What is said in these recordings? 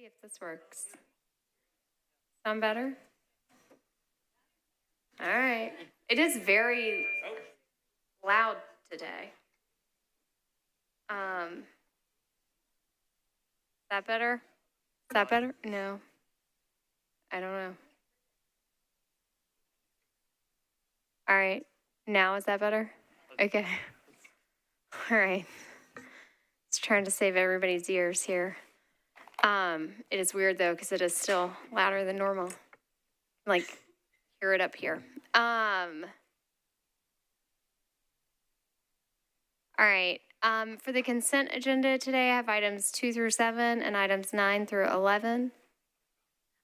See if this works. Sound better? All right. It is very loud today. Is that better? Is that better? No. I don't know. All right. Now is that better? Okay. All right. Just trying to save everybody's ears here. It is weird though, because it is still louder than normal. Like, hear it up here. All right. For the consent agenda today, I have items 2 through 7 and items 9 through 11.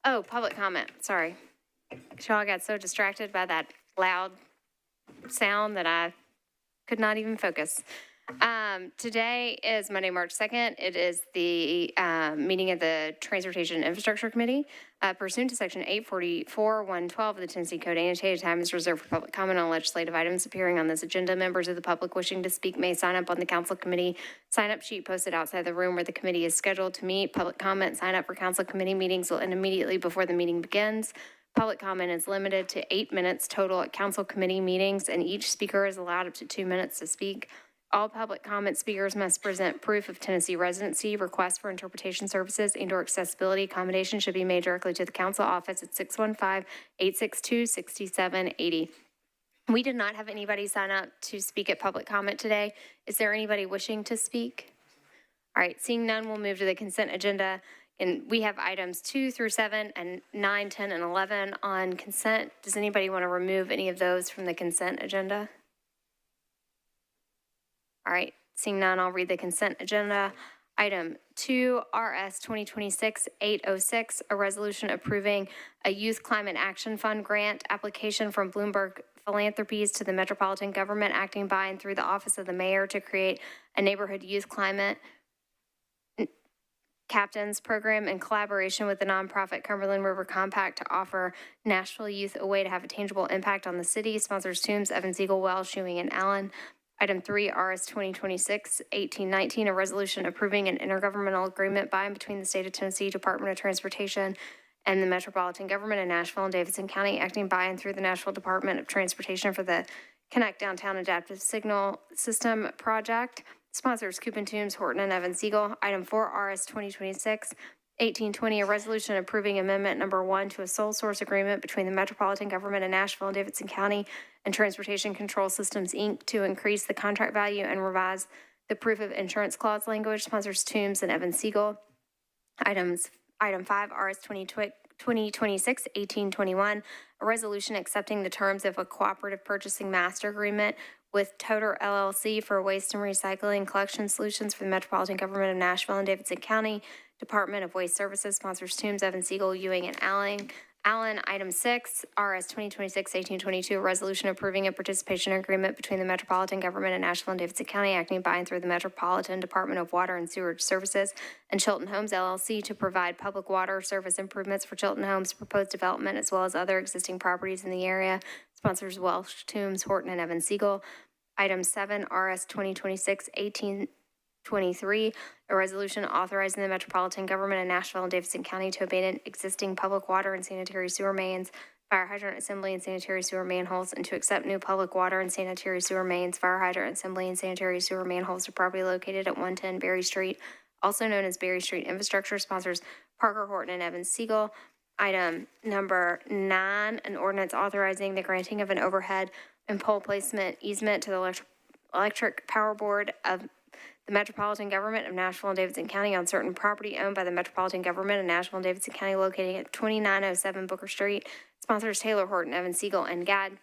Oh, public comment. Sorry. Y'all got so distracted by that loud sound that I could not even focus. Today is Monday, March 2nd. It is the meeting of the Transportation Infrastructure Committee. Pursuant to Section 844.112 of the Tennessee Code, annotated time is reserved for public comment on legislative items appearing on this agenda. Members of the public wishing to speak may sign up on the council committee sign-up sheet posted outside the room where the committee is scheduled to meet. Public comment sign up for council committee meetings will end immediately before the meeting begins. Public comment is limited to 8 minutes total at council committee meetings, and each speaker is allowed up to 2 minutes to speak. All public comment speakers must present proof of Tennessee residency. Requests for interpretation services and/or accessibility accommodation should be made directly to the council office at 615-862-6780. We did not have anybody sign up to speak at public comment today. Is there anybody wishing to speak? All right, seeing none, we'll move to the consent agenda. And we have items 2 through 7 and 9, 10, and 11 on consent. Does anybody want to remove any of those from the consent agenda? All right, seeing none, I'll read the consent agenda. Item 2, RS 2026-806, a resolution approving a Youth Climate Action Fund grant application from Bloomberg Philanthropies to the Metropolitan Government acting by and through the Office of the Mayor to create a neighborhood youth climate captains program in collaboration with the nonprofit Cumberland River Compact to offer Nashville youth a way to have a tangible impact on the city. Sponsors Toombs, Evans, Eagle, Welsh, Ewing, and Allen. Item 3, RS 2026-1819, a resolution approving an intergovernmental agreement by and between the State of Tennessee Department of Transportation and the Metropolitan Government of Nashville and Davidson County, acting by and through the Nashville Department of Transportation for the Connect Downtown Adaptive Signal System Project. Sponsors Coop & Toombs, Horton, and Evans Eagle. Item 4, RS 2026-1820, a resolution approving amendment number 1 to a sole source agreement between the Metropolitan Government of Nashville and Davidson County and Transportation Control Systems, Inc. to increase the contract value and revise the proof of insurance clause language. Sponsors Toombs and Evans Eagle. Item 5, RS 2026-1821, a resolution accepting the terms of a cooperative purchasing master agreement with Toter LLC for waste and recycling collection solutions for the Metropolitan Government of Nashville and Davidson County Department of Waste Services. Sponsors Toombs, Evans Eagle, Ewing, and Allen. Item 6, RS 2026-1822, a resolution approving a participation agreement between the Metropolitan Government of Nashville and Davidson County, acting by and through the Metropolitan Department of Water and Sewerage Services and Chilton Homes LLC to provide public water service improvements for Chilton Homes' proposed development as well as other existing properties in the area. Sponsors Welsh, Toombs, Horton, and Evans Eagle. Item 7, RS 2026-1823, a resolution authorizing the Metropolitan Government of Nashville and Davidson County to abandon existing public water and sanitary sewer mains, fire hydrant assembly and sanitary sewer manholes, and to accept new public water and sanitary sewer mains, fire hydrant assembly and sanitary sewer manholes to property located at 110 Berry Street, also known as Berry Street Infrastructure. Sponsors Parker, Horton, and Evans Eagle. Item number 9, an ordinance authorizing the granting of an overhead and pole placement easement to the electric power board of the Metropolitan Government of Nashville and Davidson County on certain property owned by the Metropolitan Government of Nashville and Davidson County located at 2907 Booker Street. Sponsors Taylor, Horton, Evans Eagle, and GAD.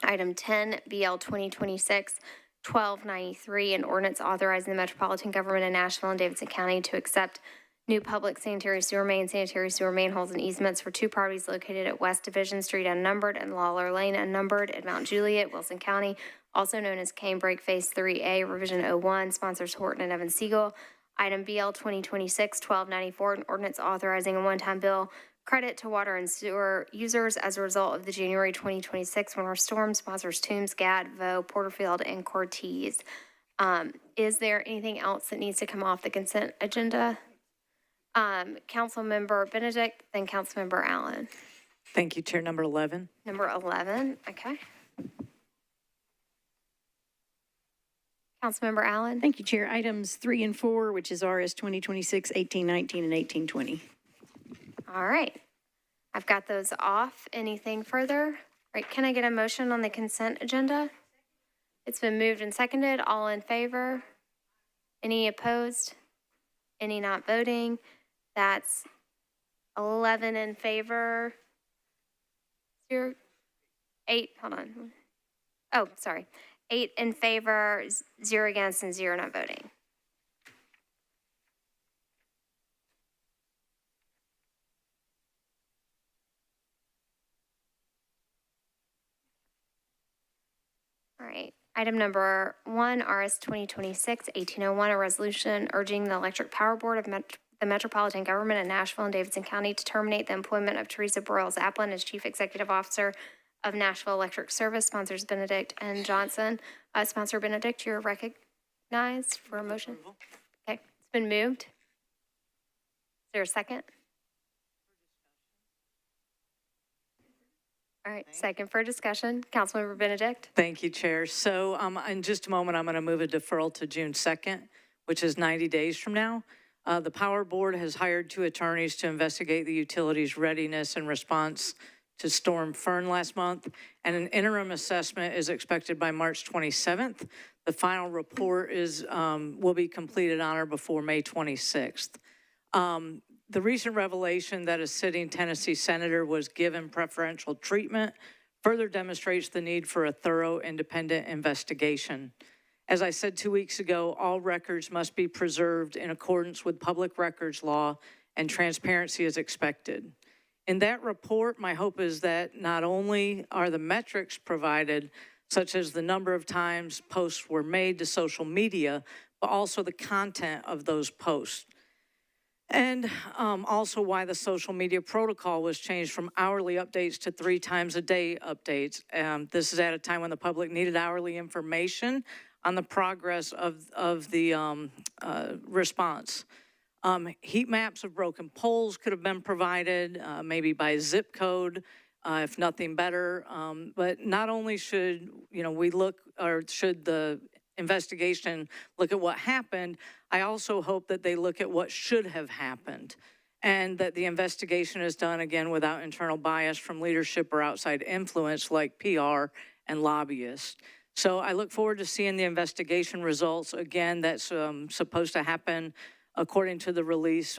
Item 10, BL 2026-1293, an ordinance authorizing the Metropolitan Government of Nashville and Davidson County to accept new public sanitary sewer main, sanitary sewer manholes, and easements for 2 properties located at West Division Street unnumbered and Lawler Lane unnumbered at Mount Juliet, Wilson County, also known as Canebrake Phase 3A, Revision 01. Sponsors Horton and Evans Eagle. Item BL 2026-1294, an ordinance authorizing a one-time bill credit to water and sewer users as a result of the January 2026 winter storm. Sponsors Toombs, GAD, Vaux, Porterfield, and Cortez. Is there anything else that needs to come off the consent agenda? Councilmember Benedict, then Councilmember Allen. Thank you, Chair. Number 11. Number 11, okay. Councilmember Allen. Thank you, Chair. Items 3 and 4, which is RS 2026, 1819, and 1820. All right. I've got those off. Anything further? All right, can I get a motion on the consent agenda? It's been moved and seconded. All in favor? Any opposed? Any not voting? That's 11 in favor. 8, hold on. Oh, sorry. 8 in favor, 0 against, and 0 not voting. All right. Item number 1, RS 2026-1801, a resolution urging the Electric Power Board of the Metropolitan Government of Nashville and Davidson County to terminate the employment of Teresa Broyles-Aplin as Chief Executive Officer of Nashville Electric Service. Sponsors Benedict and Johnson. Sponsor Benedict, you're recognized for a motion. Okay, it's been moved. Is there a second? All right, second for discussion. Councilmember Benedict. Thank you, Chair. So in just a moment, I'm going to move a deferral to June 2nd, which is 90 days from now. The Power Board has hired 2 attorneys to investigate the utility's readiness and response to Storm Fern last month, and an interim assessment is expected by March 27th. The final report will be completed on or before May 26th. The recent revelation that a sitting Tennessee senator was given preferential treatment further demonstrates the need for a thorough, independent investigation. As I said 2 weeks ago, all records must be preserved in accordance with public records law, and transparency is expected. In that report, my hope is that not only are the metrics provided, such as the number of times posts were made to social media, but also the content of those posts. And also why the social media protocol was changed from hourly updates to 3 times a day updates. This is at a time when the public needed hourly information on the progress of the response. Heat maps of broken poles could have been provided, maybe by zip code, if nothing better. But not only should, we look, or should the investigation look at what happened, I also hope that they look at what should have happened, and that the investigation is done, again, without internal bias from leadership or outside influence like PR and lobbyists. So I look forward to seeing the investigation results. Again, that's supposed to happen according to the release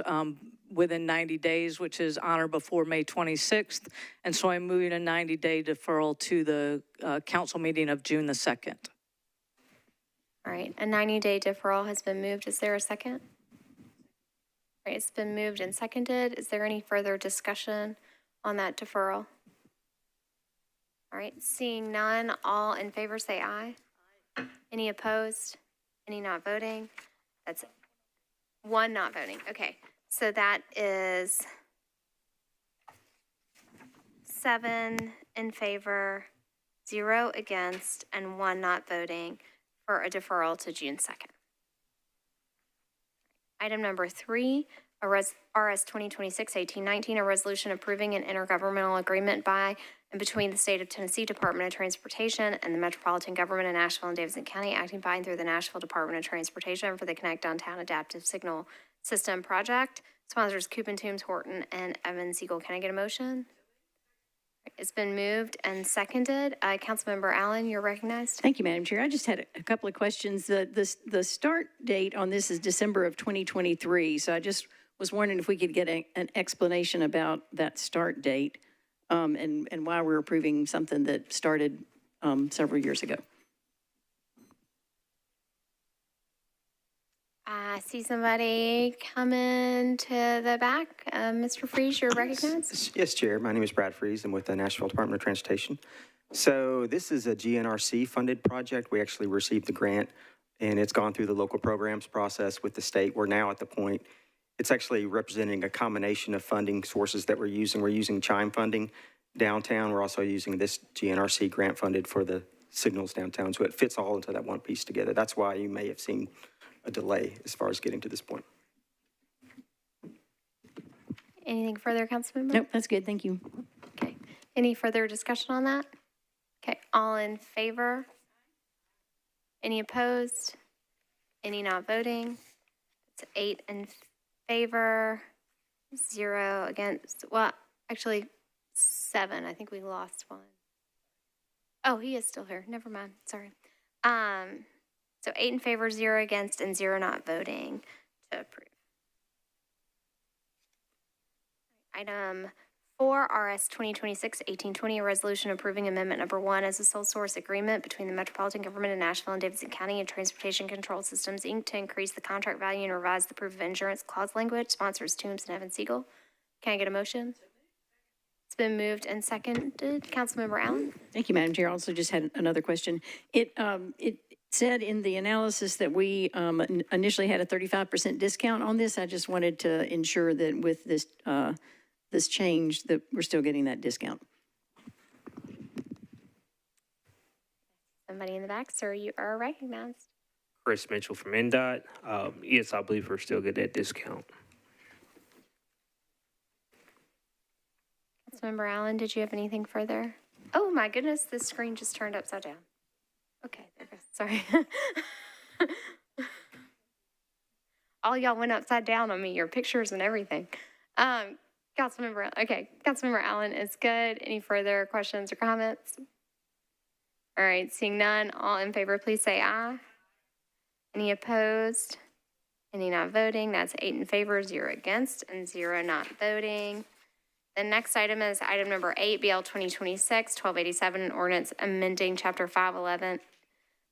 within 90 days, which is on or before May 26th. And so I'm moving a 90-day deferral to the council meeting of June the 2nd. All right, a 90-day deferral has been moved. Is there a second? All right, it's been moved and seconded. Is there any further discussion on that deferral? All right, seeing none, all in favor say aye. Any opposed? Any not voting? That's 1 not voting. Okay, so that is 7 in favor, 0 against, and 1 not voting for a deferral to June 2nd. Item number 3, RS 2026-1819, a resolution approving an intergovernmental agreement by and between the State of Tennessee Department of Transportation and the Metropolitan Government of Nashville and Davidson County, acting by and through the Nashville Department of Transportation for the Connect Downtown Adaptive Signal System Project. Sponsors Coop and Toombs, Horton, and Evan Siegel. Can I get a motion? It's been moved and seconded. Councilmember Allen, you're recognized. Thank you, Madam Chair. I just had a couple of questions. The start date on this is December of 2023, so I just was wondering if we could get an explanation about that start date and why we're approving something that started several years ago. I see somebody coming to the back. Mr. Freeze, you're recognized. Yes, Chair. My name is Brad Freeze. I'm with the Nashville Department of Transportation. So this is a GNRC funded project. We actually received the grant, and it's gone through the local programs process with the state. We're now at the point, it's actually representing a combination of funding sources that we're using. We're using CHIME funding downtown. We're also using this GNRC grant funded for the signals downtown. So it fits all into that one piece together. That's why you may have seen a delay as far as getting to this point. anything further, Councilmember? Nope, that's good, thank you. Okay. Any further discussion on that? Okay, all in favor? Any opposed? Any not voting? It's 8 in favor, 0 against. Well, actually, 7. I think we lost one. Oh, he is still here. Never mind. Sorry. So 8 in favor, 0 against, and 0 not voting to approve. Item 4, RS 2026-1820, a resolution approving amendment number 1 as a sole source agreement between the Metropolitan Government of Nashville and Davidson County and Transportation Control Systems, Inc. to increase the contract value and revise the proof of insurance clause language. Sponsors Toombs and Evan Siegel. Can I get a motion? It's been moved and seconded. Councilmember Allen? Thank you, Madam Chair. I also just had another question. It said in the analysis that we initially had a 35% discount on this. I just wanted to ensure that with this this change that we're still getting that discount. Somebody in the back, sir, you are recognized. Chris Mitchell from NDOT. Yes, I believe we're still getting that discount. Councilmember Allen, did you have anything further? Oh my goodness, this screen just turned upside down. Okay, there it goes. Sorry. All y'all went upside down on me, your pictures and everything. Councilmember Allen is good. Any further questions or comments? All right, seeing none, all in favor, please say aye. Any opposed? Any not voting? That's 8 in favor, 0 against, and 0 not voting. The next item is item number 8, BL 2026-1287, an ordinance amending Chapter 511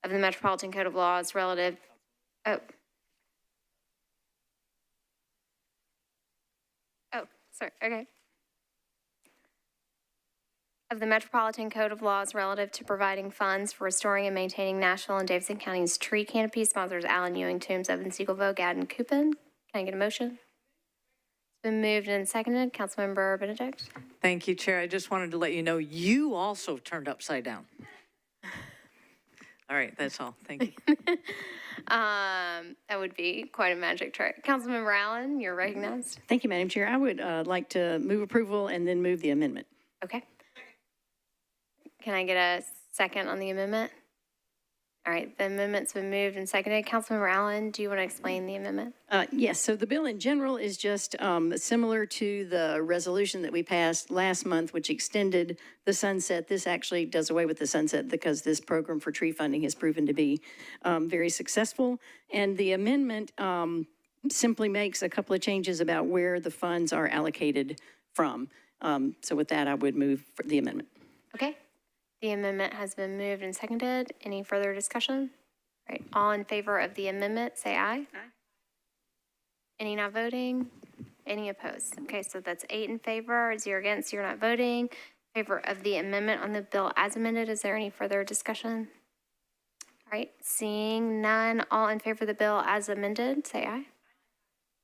of the Metropolitan Code of Laws relative. Sorry, okay. Of the Metropolitan Code of Laws relative to providing funds for restoring and maintaining Nashville and Davidson County's tree canopy. Sponsors Allen, Ewing, Toombs, Evan, Siegel, Vogad, and Coopin. Can I get a motion? It's been moved and seconded. Councilmember Benedict. Thank you, Chair. I just wanted to let you know you also turned upside down. All right, that's all. Thank you. That would be quite a magic trick. Councilmember Allen, you're recognized. Thank you, Madam Chair. I would like to move approval and then move the amendment. Okay. Can I get a second on the amendment? All right, the amendment's been moved and seconded. Councilmember Allen, do you want to explain the amendment? Yes, so the bill in general is just similar to the resolution that we passed last month, which extended the sunset. This actually does away with the sunset because this program for tree funding has proven to be very successful. And the amendment simply makes a couple of changes about where the funds are allocated from. So with that, I would move for the amendment. Okay. The amendment has been moved and seconded. Any further discussion? All right, all in favor of the amendment, say aye. Aye. Any not voting? Any opposed? Okay, so that's 8 in favor, 0 against, 0 not voting. In favor of the amendment on the bill as amended. Is there any further discussion? All right, seeing none, all in favor of the bill as amended, say aye.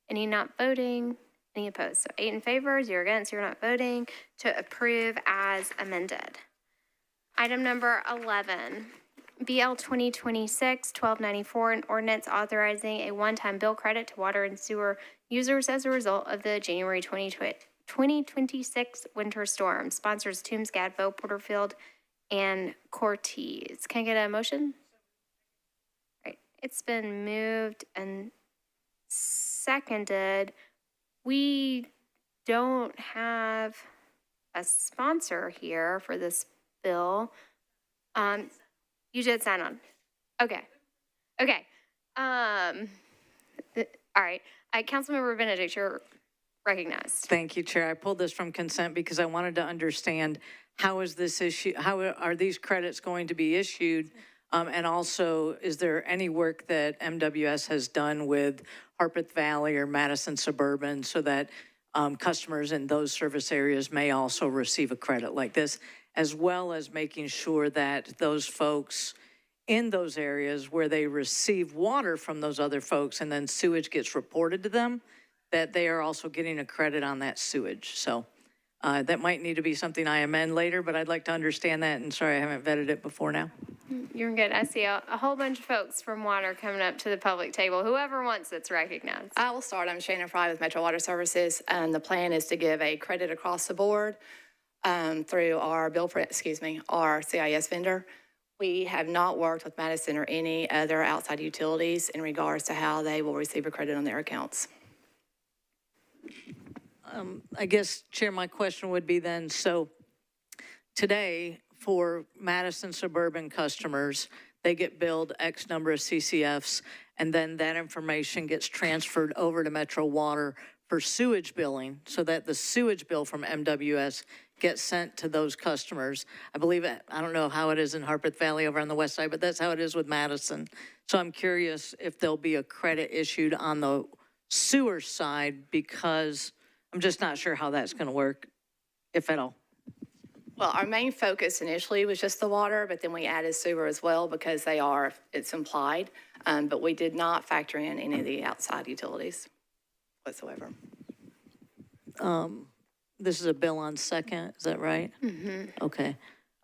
Any not voting? Any opposed? So 8 in favor, 0 against, 0 not voting to approve as amended. Item number 11, BL 2026-1294, an ordinance authorizing a one-time bill credit to water and sewer users as a result of the January 2026 winter storm. Sponsors Toombs, Gadbo, Porterfield, and Cortez. Can I get a motion? All right, it's been moved and seconded. We don't have a sponsor here for this bill. You did sign on. Okay. All right. Councilmember Benedict, you're recognized. Thank you, Chair. I pulled this from consent because I wanted to understand how is this issue, how are these credits going to be issued? And also, is there any work that MWS has done with Harpeth Valley or Madison Suburban so that customers in those service areas may also receive a credit like this, as well as making sure that those folks in those areas where they receive water from those other folks and then sewage gets reported to them, that they are also getting a credit on that sewage. So that might need to be something I amend later, but I'd like to understand that, and sorry I haven't vetted it before now. You're good. I see a whole bunch of folks from water coming up to the public table. Whoever wants it's recognized. I will start. I'm Shannon Fry with Metro Water Services, and the plan is to give a credit across the board through our our CIS vendor. We have not worked with Madison or any other outside utilities in regards to how they will receive a credit on their accounts. I guess, Chair, my question would be then, so today, for Madison suburban customers, they get billed X number of CCFs, and then that information gets transferred over to Metro Water for sewage billing, so that the sewage bill from MWS gets sent to those customers. I believe, I don't know how it is in Harpeth Valley over on the west side, but that's how it is with Madison. So I'm curious if there'll be a credit issued on the sewer side, because I'm just not sure how that's going to work, if at all. Well, our main focus initially was just the water, but then we added sewer as well because it's implied, but we did not factor in any of the outside utilities whatsoever. This is a bill on second, is that right? Mm-hmm. Okay.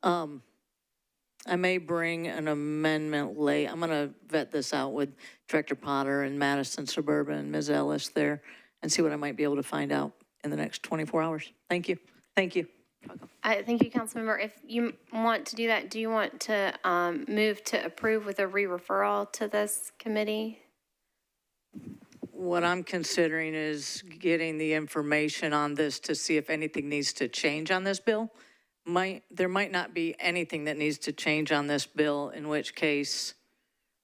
I may bring an amendment late. I'm going to vet this out with Director Potter and Madison Suburban and Ms. Ellis there and see what I might be able to find out in the next 24 hours. Thank you. Thank you. Thank you, Councilmember. If you want to do that, do you want to move to approve with a re-referral to this committee? What I'm considering is getting the information on this to see if anything needs to change on this bill. There might not be anything that needs to change on this bill, in which case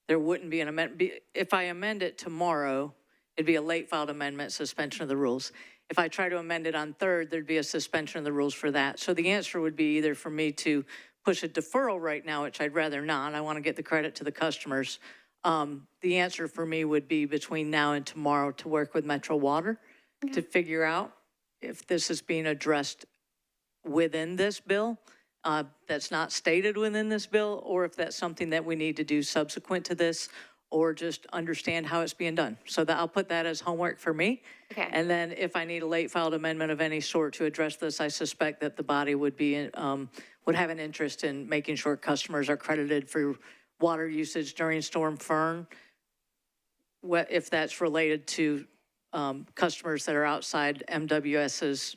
there wouldn't be an amendment. If I amend it tomorrow, it'd be a late filed amendment, suspension of the rules. If I try to amend it on third, there'd be a suspension of the rules for that. So the answer would be either for me to push a deferral right now, which I'd rather not. I want to get the credit to the customers. The answer for me would be between now and tomorrow to work with Metro Water to figure out if this is being addressed within this bill that's not stated within this bill, or if that's something that we need to do subsequent to this, or just understand how it's being done. So that I'll put that as homework for me. Okay. And then if I need a late filed amendment of any sort to address this, I suspect that the body would be would have an interest in making sure customers are credited for water usage during Storm Fern, if that's related to customers that are outside MWS's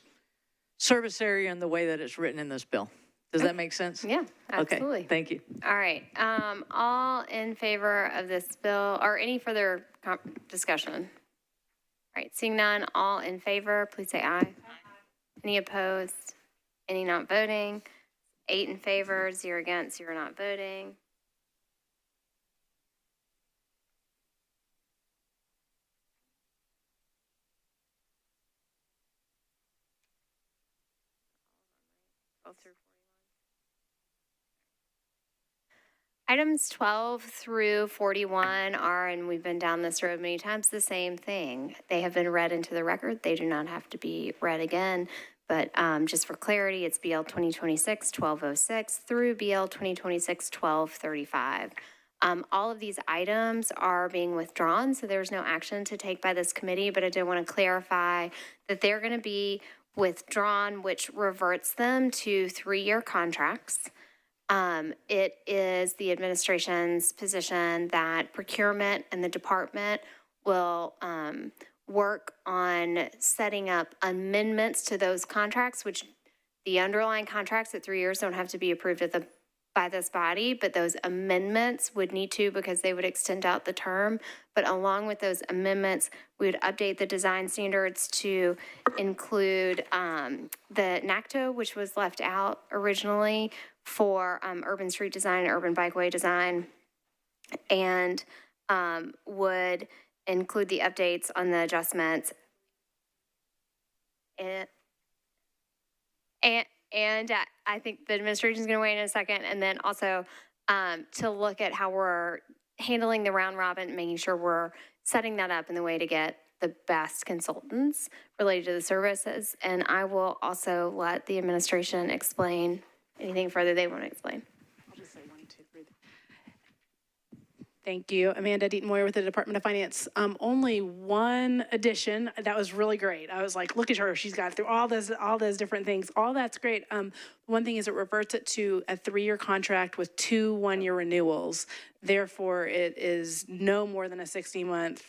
service area and the way that it's written in this bill. Does that make sense? Yeah, absolutely. Okay, thank you. All right. All in favor of this bill, or any further discussion? All right, seeing none, all in favor, please say aye. Any opposed? Any not voting? 8 in favor, 0 against, 0 not voting. Items 12 through 41 are, and we've been down this road many times, the same thing. They have been read into the record. They do not have to be read again. But just for clarity, it's BL 2026-1206 through BL 2026-1235. All of these items are being withdrawn, so there's no action to take by this committee, but I do want to clarify that they're going to be withdrawn, which reverts them to 3-year contracts. It is the administration's position that procurement and the department will work on setting up amendments to those contracts, which the underlying contracts at 3 years don't have to be approved by this body, but those amendments would need to, because they would extend out the term. But along with those amendments, we would update the design standards to include the NACTO, which was left out originally for urban street design, urban bikeway design, and would include the updates on the adjustments. And I think the administration is going to weigh in a second, and then also to look at how we're handling the round robin, making sure we're setting that up in the way to get the best consultants related to the services. And I will also let the administration explain anything further they want to explain. I'll just say 1, 2, 3. Thank you. Amanda Deaton-Moyer with the Department of Finance. Only one addition. That was really great. I was like, look at her. She's got through all those different things. All that's great. One thing is it reverts it to a 3-year contract with 2 one-year renewals. Therefore, it is no more than a 60-month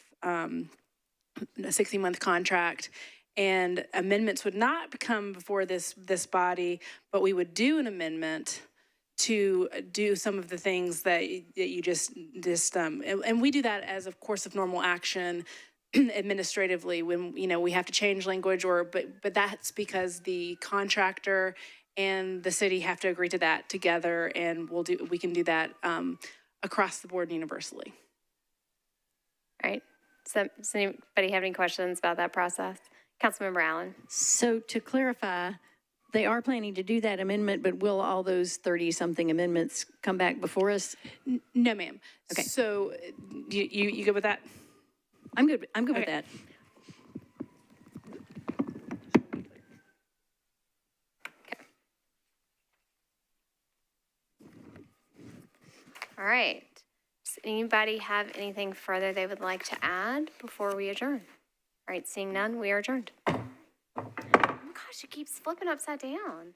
contract. And amendments would not come before this body, but we would do an amendment to do some of the things that you just and we do that as a course of normal action administratively when, you know, we have to change language but that's because the contractor and the city have to agree to that together, and we can do that across the board universally. All right. So, does anybody have any questions about that process? Councilmember Allen. So to clarify, they are planning to do that amendment, but will all those 30-something amendments come back before us? No, ma'am. Okay. So you good with that? I'm good with Okay. that. All right. Does anybody have anything further they would like to add before we adjourn? All right, seeing none, we are adjourned. Oh my gosh, it keeps flipping upside down.